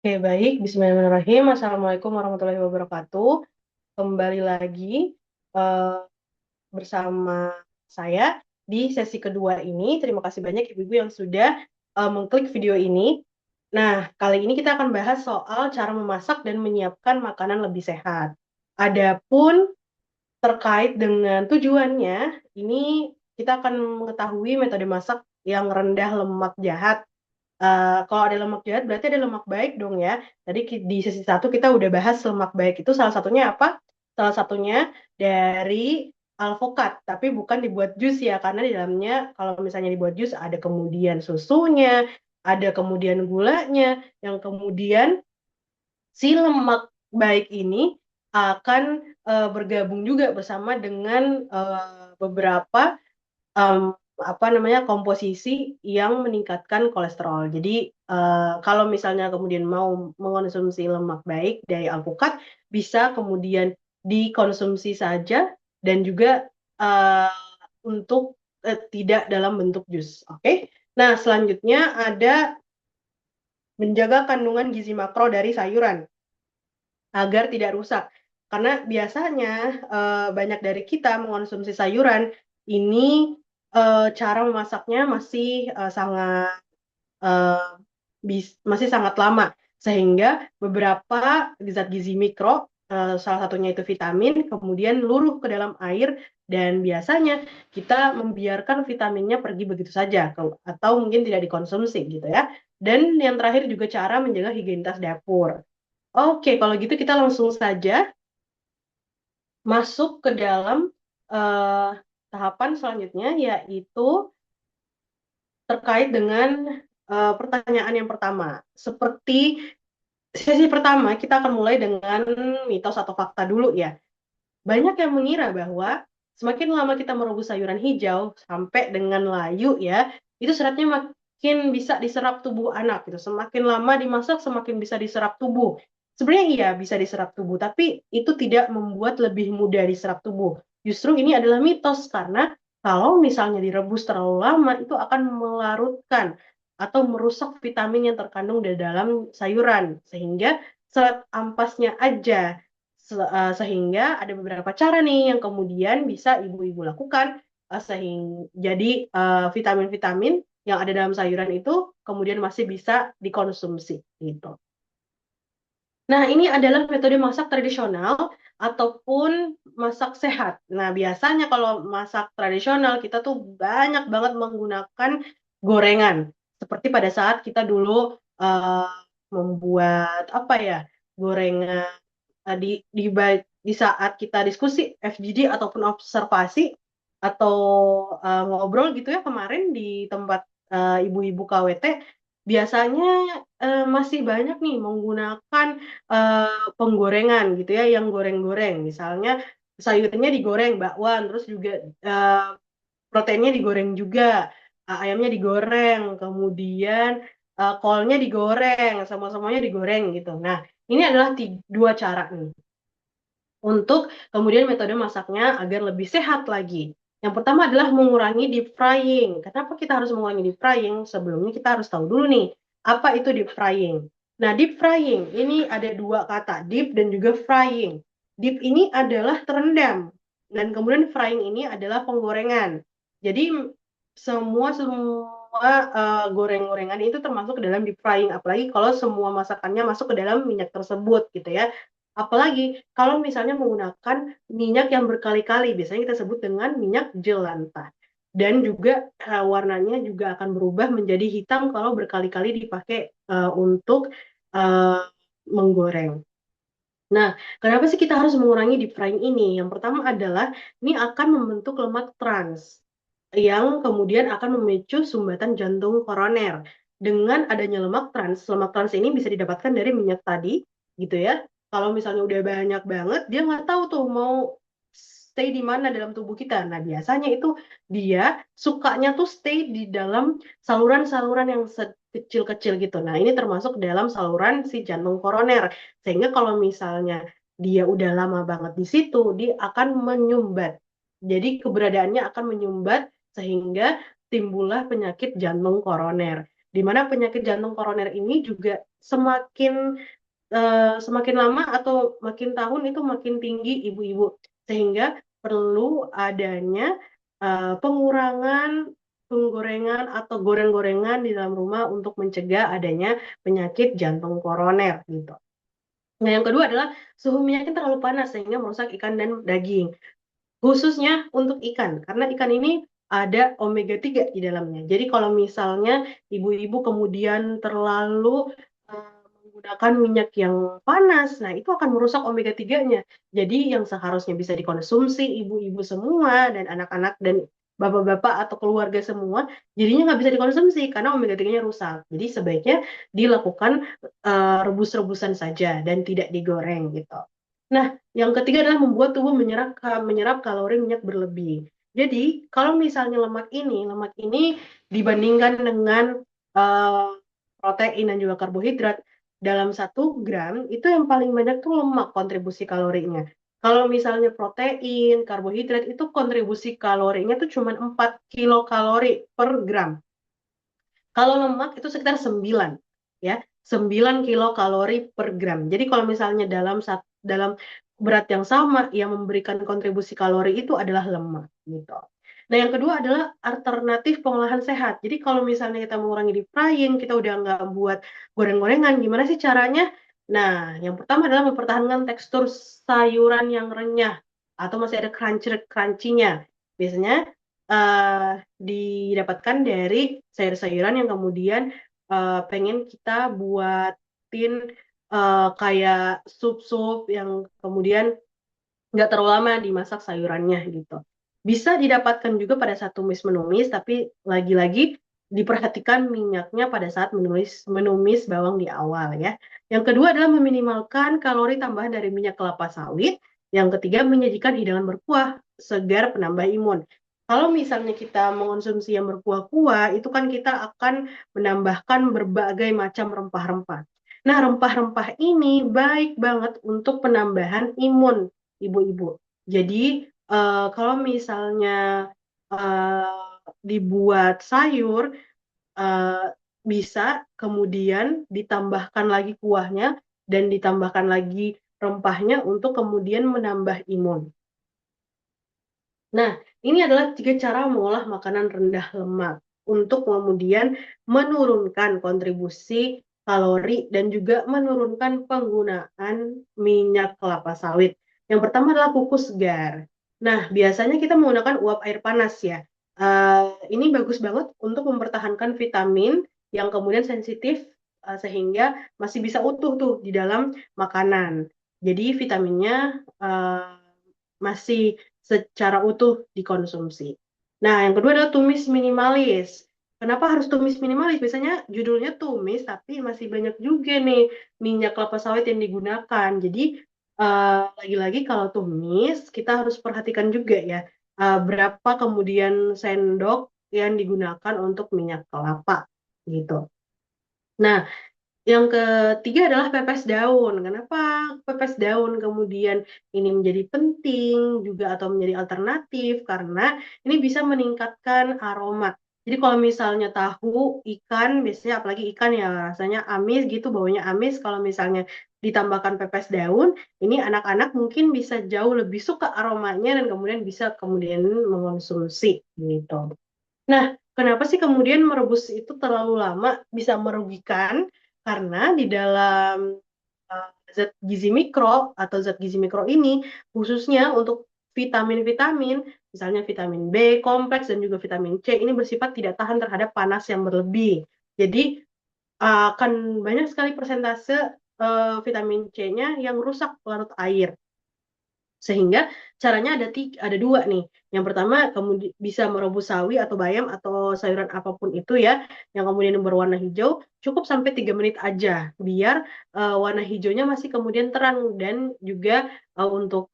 Oke, baik. Bismillahirrahmanirrahim. Assalamualaikum warahmatullahi wabarakatuh. Kembali lagi eh, bersama saya di sesi kedua ini. Terima kasih banyak ibu-ibu yang sudah mengklik video ini. Nah, kali ini kita akan bahas soal cara memasak dan menyiapkan makanan lebih sehat. Adapun terkait dengan tujuannya, ini kita akan mengetahui metode masak yang rendah lemak jahat. Kalau ada lemak jahat berarti ada lemak baik dong ya. Tadi di sesi satu kita udah bahas lemak baik itu salah satunya apa? Salah satunya dari alpukat, tapi bukan dibuat jus ya, karena di dalamnya kalau misalnya dibuat jus ada kemudian susunya, ada kemudian gulanya, yang kemudian si lemak baik ini akan bergabung juga bersama dengan beberapa em, apa namanya komposisi yang meningkatkan kolesterol. Jadi kalau misalnya kemudian mau mengonsumsi lemak baik dari alpukat, bisa kemudian dikonsumsi saja dan juga eh, untuk tidak dalam bentuk jus. Oke. Nah, selanjutnya ada menjaga kandungan gizi makro dari sayuran agar tidak rusak. Karena biasanya banyak dari kita mengonsumsi sayuran ini cara memasaknya masih sangat eh, masih sangat lama sehingga beberapa zat gizi mikro salah satunya itu vitamin kemudian luruh ke dalam air dan biasanya kita membiarkan vitaminnya pergi begitu saja atau mungkin tidak dikonsumsi gitu ya. Dan yang terakhir juga cara menjaga higienitas dapur. Oke, kalau gitu kita langsung saja masuk ke dalam eh, tahapan selanjutnya, yaitu terkait dengan pertanyaan yang pertama. Seperti sesi pertama, kita akan mulai dengan mitos atau fakta dulu ya. Banyak yang mengira bahwa semakin lama kita merebus sayuran hijau sampai dengan layu ya, itu seratnya makin bisa diserap tubuh anak gitu. Semakin lama dimasak semakin bisa diserap tubuh. Sebenarnya iya bisa diserap tubuh, tapi itu tidak membuat lebih mudah diserap tubuh. Justru ini adalah mitos karena kalau misalnya direbus terlalu lama itu akan melarutkan atau merusak vitamin yang terkandung di dalam sayuran sehingga serat ampasnya aja. Sehingga ada beberapa cara nih yang kemudian bisa ibu-ibu lakukan sehingga jadi vitamin-vitamin yang ada dalam sayuran itu kemudian masih bisa dikonsumsi gitu. Nah, ini adalah metode masak tradisional ataupun masak sehat. Nah, biasanya kalau masak tradisional kita tuh banyak banget menggunakan gorengan. Seperti pada saat kita dulu eh, membuat apa ya? Gorengan di saat kita diskusi FGD ataupun observasi atau ngobrol gitu ya kemarin di tempat ibu-ibu KWT biasanya masih banyak nih menggunakan penggorengan gitu ya yang goreng-goreng misalnya sayurnya digoreng bakwan terus juga eh, proteinnya digoreng juga ayamnya digoreng kemudian kolnya digoreng semua-semuanya digoreng gitu. Nah, ini adalah dua cara nih untuk kemudian metode masaknya agar lebih sehat lagi. Yang pertama adalah mengurangi deep frying. Kenapa kita harus mengurangi deep frying? Sebelumnya kita harus tahu dulu nih, apa itu deep frying. Nah, deep frying ini ada dua kata, deep dan juga frying. Deep ini adalah terendam, dan kemudian frying ini adalah penggorengan. Jadi semua semua goreng-gorengan itu termasuk ke dalam deep frying, apalagi kalau semua masakannya masuk ke dalam minyak tersebut gitu ya. Apalagi kalau misalnya menggunakan minyak yang berkali-kali, biasanya kita sebut dengan minyak jelantah. Dan juga warnanya juga akan berubah menjadi hitam kalau berkali-kali dipakai untuk eh, menggoreng. Nah, kenapa sih kita harus mengurangi deep frying ini? Yang pertama adalah ini akan membentuk lemak trans yang kemudian akan memicu sumbatan jantung koroner. Dengan adanya lemak trans ini bisa didapatkan dari minyak tadi, gitu ya. Kalau misalnya udah banyak banget, dia nggak tahu tuh mau stay di mana dalam tubuh kita. Nah, biasanya itu dia sukanya tuh stay di dalam saluran-saluran yang kecil-kecil gitu. Nah, ini termasuk dalam saluran si jantung koroner. Sehingga kalau misalnya dia udah lama banget di situ, dia akan menyumbat. Jadi keberadaannya akan menyumbat sehingga timbullah penyakit jantung koroner. di mana penyakit jantung koroner ini juga semakin lama atau makin tahun itu makin tinggi ibu-ibu, sehingga perlu adanya pengurangan penggorengan atau goreng-gorengan di dalam rumah untuk mencegah adanya penyakit jantung koroner gitu. Nah, yang kedua adalah suhu minyaknya terlalu panas sehingga merusak ikan dan daging. Khususnya untuk ikan, karena ikan ini ada omega 3 di dalamnya. Jadi kalau misalnya ibu-ibu kemudian terlalu menggunakan minyak yang panas, nah itu akan merusak omega 3-nya. Jadi yang seharusnya bisa dikonsumsi ibu-ibu semua dan anak-anak dan bapak-bapak atau keluarga semua, jadinya nggak bisa dikonsumsi karena omega 3-nya rusak. Jadi sebaiknya dilakukan rebus-rebusan saja dan tidak digoreng gitu. Nah, yang ketiga adalah membuat tubuh menyerap kalori minyak berlebih. Jadi, kalau misalnya lemak ini dibandingkan dengan eh, protein dan juga karbohidrat, dalam 1 gram itu yang paling banyak tuh lemak kontribusi kalorinya. Kalau misalnya protein, karbohidrat itu kontribusi kalorinya tuh cuma 4 kilokalori per gram. Kalau lemak itu sekitar 9, ya, 9 kilokalori per gram. Jadi kalau misalnya dalam berat yang sama yang memberikan kontribusi kalori itu adalah lemak gitu. Nah, yang kedua adalah alternatif pengolahan sehat. Jadi kalau misalnya kita mengurangi deep frying, kita udah nggak buat goreng-gorengan, gimana sih caranya? Nah, yang pertama adalah mempertahankan tekstur sayuran yang renyah atau masih ada crunchy-nya. Biasanya didapatkan dari sayur-sayuran yang kemudian pengen kita buatin kayak sup-sup yang kemudian nggak terlalu lama dimasak sayurannya gitu. Bisa didapatkan juga pada saat tumis-menumis, tapi lagi-lagi diperhatikan minyaknya pada saat menumis bawang di awal ya. Yang kedua adalah meminimalkan kalori tambahan dari minyak kelapa sawit. Yang ketiga, menyajikan hidangan berkuah segar penambah imun. Kalau misalnya kita mengonsumsi yang berkuah-kuah, itu kan kita akan menambahkan berbagai macam rempah-rempah. Nah, rempah-rempah ini baik banget untuk penambahan imun ibu-ibu. Jadi kalau misalnya dibuat sayur, eh, bisa kemudian ditambahkan lagi kuahnya dan ditambahkan lagi rempahnya untuk kemudian menambah imun. Nah, ini adalah 3 cara mengolah makanan rendah lemak untuk kemudian menurunkan kontribusi kalori dan juga menurunkan penggunaan minyak kelapa sawit. Yang pertama adalah kukus segar. Nah, biasanya kita menggunakan uap air panas ya. Ini bagus banget untuk mempertahankan vitamin yang kemudian sensitif sehingga masih bisa utuh tuh di dalam makanan. Jadi vitaminnya masih secara utuh dikonsumsi. Nah, yang kedua adalah tumis minimalis. Kenapa harus tumis minimalis? Biasanya judulnya tumis, tapi masih banyak juga nih minyak kelapa sawit yang digunakan. Jadi, lagi-lagi kalau tumis, kita harus perhatikan juga ya, berapa kemudian sendok yang digunakan untuk minyak kelapa, gitu. Nah, yang ketiga adalah pepes daun. Kenapa pepes daun kemudian ini menjadi penting juga atau menjadi alternatif? Karena ini bisa meningkatkan aroma. Jadi kalau misalnya tahu, ikan, biasanya apalagi ikan ya rasanya amis gitu, baunya amis. Kalau misalnya ditambahkan pepes daun, ini anak-anak mungkin bisa jauh lebih suka aromanya dan kemudian bisa kemudian mengonsumsi gitu. Nah, kenapa sih kemudian merebus itu terlalu lama bisa merugikan? Karena di dalam zat gizi mikro atau zat gizi mikro ini khususnya untuk vitamin-vitamin, misalnya vitamin B kompleks dan juga vitamin C ini bersifat tidak tahan terhadap panas yang berlebih. Jadi akan banyak sekali persentase vitamin C-nya yang rusak larut air. Sehingga caranya ada 2 nih. Yang pertama bisa merebus sawi atau bayam atau sayuran apapun itu ya, yang kemudian berwarna hijau, cukup sampai 3 menit aja, biar warna hijaunya masih kemudian terang dan juga untuk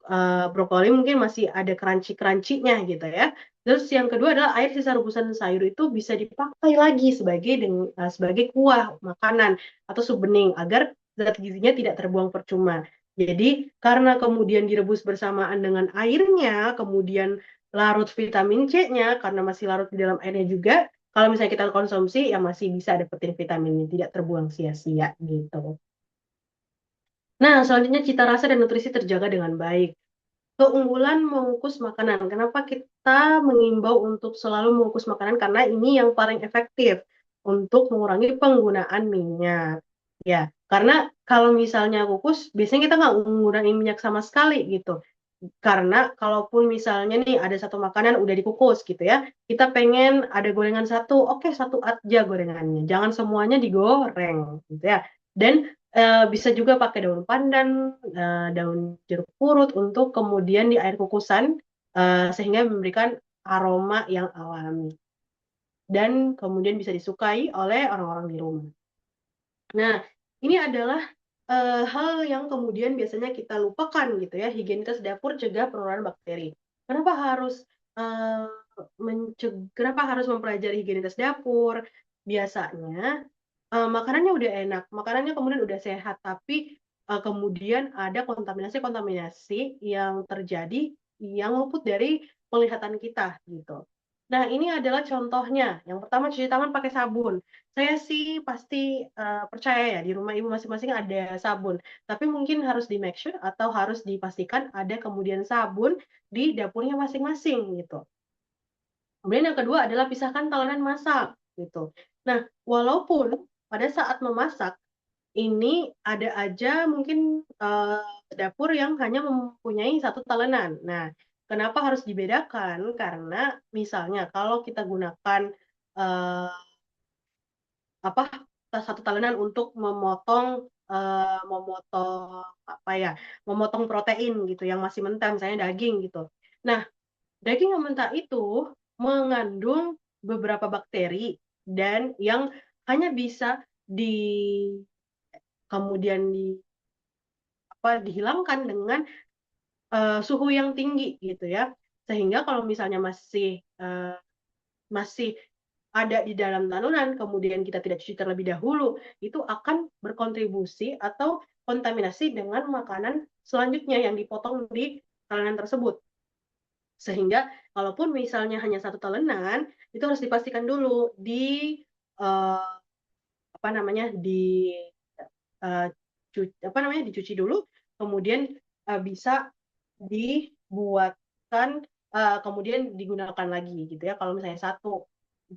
brokoli mungkin masih ada crunchy-crunchy-nya gitu ya. Terus yang kedua adalah air sisa rebusan sayur itu bisa dipakai lagi sebagai kuah makanan atau sup bening agar zat gizinya tidak terbuang percuma. Jadi karena kemudian direbus bersamaan dengan airnya, kemudian larut vitamin C-nya karena masih larut di dalam airnya juga, Kalau misalnya kita konsumsi, ya masih bisa dapetin vitaminnya, tidak terbuang sia-sia gitu. Nah, selanjutnya cita rasa dan nutrisi terjaga dengan baik. Keunggulan mengukus makanan. Kenapa kita mengimbau untuk selalu mengukus makanan? Karena ini yang paling efektif untuk mengurangi penggunaan minyak. Ya, karena kalau misalnya kukus, biasanya kita nggak menggunakan minyak sama sekali gitu. Karena kalaupun misalnya nih ada satu makanan udah dikukus gitu ya, kita pengen ada gorengan satu, oke satu aja gorengannya, jangan semuanya digoreng gitu ya. Dan bisa juga pakai daun pandan, daun jeruk purut untuk kemudian di air kukusan, sehingga memberikan aroma yang alami dan kemudian bisa disukai oleh orang-orang di rumah. Nah, ini adalah hal yang kemudian biasanya kita lupakan gitu ya, higienitas dapur cegah penularan bakteri. Kenapa harus eee, kenapa harus mempelajari higienitas dapur? Biasanya makanannya udah enak, makanannya kemudian udah sehat, tapi, kemudian ada kontaminasi-kontaminasi yang terjadi, yang luput dari penglihatan kita, gitu. Nah, ini adalah contohnya. Yang pertama cuci tangan pakai sabun. Saya sih pasti, percaya ya di rumah ibu masing-masing ada sabun, tapi mungkin harus di-make sure atau harus dipastikan ada kemudian sabun di dapurnya masing-masing, gitu. Kemudian yang kedua adalah pisahkan talenan masak, gitu. Nah, walaupun pada saat memasak, ini ada aja mungkin, dapur yang hanya mempunyai satu talenan. Nah, kenapa harus dibedakan? Karena misalnya kalau kita gunakan, eee, apa, satu talenan untuk memotong apa ya, memotong protein gitu yang masih mentah, misalnya daging gitu. Nah, daging yang mentah itu mengandung beberapa bakteri dan yang hanya bisa di kemudian dihilangkan dengan, suhu yang tinggi gitu ya. Sehingga kalau misalnya masih ada di dalam tanaman, kemudian kita tidak cuci terlebih dahulu, itu akan berkontribusi atau kontaminasi dengan makanan selanjutnya yang dipotong di talenan tersebut. Sehingga kalaupun misalnya hanya satu talenan, itu harus dipastikan dulu eee, apa namanya, eee, dicuci dulu, kemudian, bisa dibuatkan, kemudian digunakan lagi gitu ya, kalau misalnya satu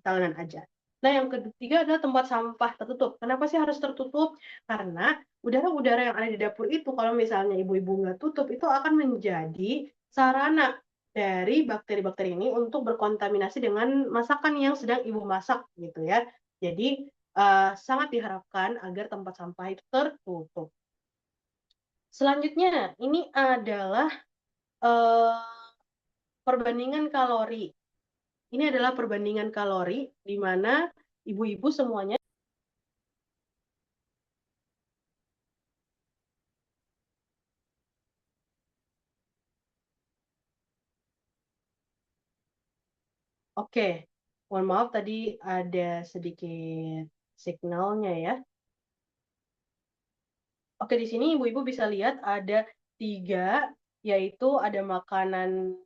talenan aja. Nah, yang ketiga adalah tempat sampah tertutup. Kenapa sih harus tertutup? Karena udara-udara yang ada di dapur itu kalau misalnya ibu-ibu nggak tutup, itu akan menjadi sarana dari bakteri-bakteri ini untuk berkontaminasi dengan masakan yang sedang ibu masak gitu ya. Jadi, sangat diharapkan agar tempat sampah itu tertutup. Selanjutnya, ini adalah, eee, perbandingan kalori. Ini adalah perbandingan kalori di mana ibu-ibu semuanya oke, mohon maaf tadi ada sedikit signalnya ya. Oke, di sini ibu-ibu bisa lihat ada 3, yaitu ada makanan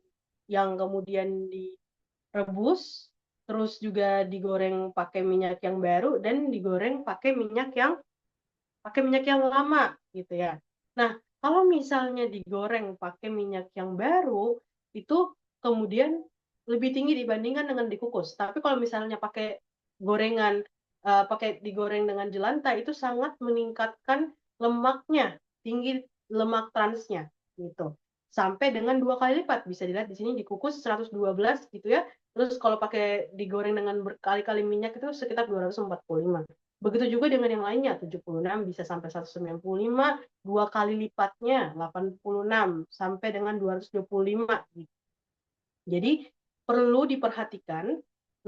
yang kemudian direbus, terus juga digoreng pakai minyak yang baru, dan digoreng pakai minyak yang lama, gitu ya. Nah, kalau misalnya digoreng pakai minyak yang baru, itu kemudian lebih tinggi dibandingkan dengan dikukus. Tapi kalau misalnya gorengan, pakai digoreng dengan jelantah, itu sangat meningkatkan lemaknya, tinggi lemak transnya, gitu. Sampai dengan 2 kali lipat, bisa dilihat di sini dikukus 112 gitu ya, terus kalau pakai digoreng dengan berkali-kali minyak itu sekitar 245. Begitu juga dengan yang lainnya, 76 bisa sampai 195, 2 kali lipatnya 86 sampai dengan 225 gitu. Jadi perlu diperhatikan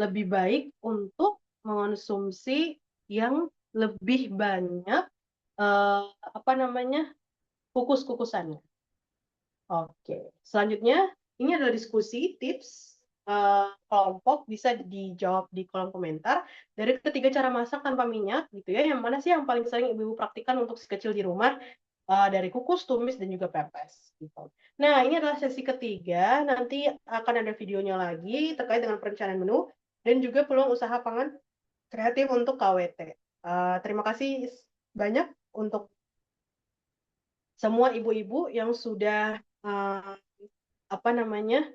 lebih baik untuk mengonsumsi yang lebih banyak, apa namanya, kukus-kukusannya. Oke, selanjutnya ini adalah diskusi tips, kelompok bisa dijawab di kolom komentar. Dari ketiga cara masak tanpa minyak gitu ya, yang mana sih yang paling sering ibu-ibu praktikkan untuk si kecil di rumah? Dari kukus, tumis, dan juga pepes gitu. Nah, ini adalah sesi ketiga, nanti akan ada videonya lagi terkait dengan perencanaan menu dan juga peluang usaha pangan kreatif untuk KWT. Terima kasih banyak untuk semua ibu-ibu yang sudah uh, apa namanya.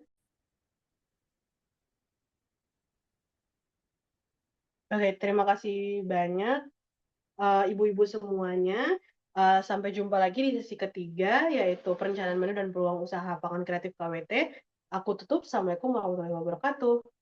Oke, terima kasih banyak ibu-ibu semuanya. Sampai jumpa lagi di sesi ketiga, yaitu perencanaan menu dan peluang usaha pangan kreatif KWT. Aku tutup. Assalamualaikum warahmatullahi wabarakatuh.